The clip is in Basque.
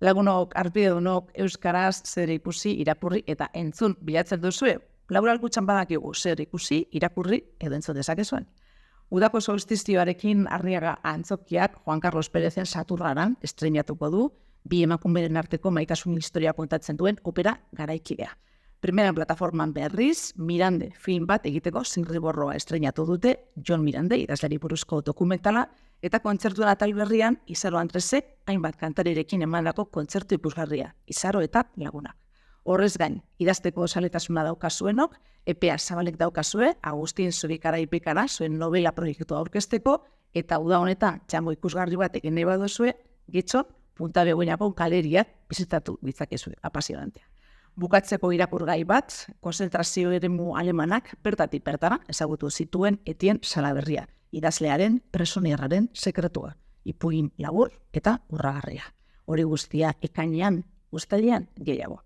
Lagunok, arpidedunok, euskaraz zer ikusi, irakurri eta entzun bilatzen duzue. Laboral gutxan badakigu zer ikusi, irakurri edo entzun dezakezuen. Udako solstizioarekin Arriaga Antzokiak Juan Carlos Pérezen Saturraran estreinatuko du, bi emakumeren arteko maitasun historia kontatzen duen opera garaikidea. Primeran plataforman berriz, Mirande film bat egiteko zirriborroa estreinatu dute Jon Mirande idazleari buruzko dokumentala, eta kontzertuen atal berrian Izaro Andresek hainbat kantarirekin emandako kontzertu ikusgarria, Izaro eta Lagunak. Horrez gain, idazteko zaletasuna daukazuenok, epea zabalek daukazue, Agustin Zubikara Ipikara zuen novela proiektua aurkezteko, eta uda honetan txango ikusgarri bat egin nahi baduzue, Getxon, Punta Begoñako galeriak bizitatu ditzakezue, apasionantea. Bukatzeko irakurgai bat, konzentrazio eremu alemanak bertatik bertara ezagutu zituen Etien Salaberria, idazlearen presonierraren sekretua, ipuin labur eta urragarria. Hori guztia ekainean, uztailean gehiago.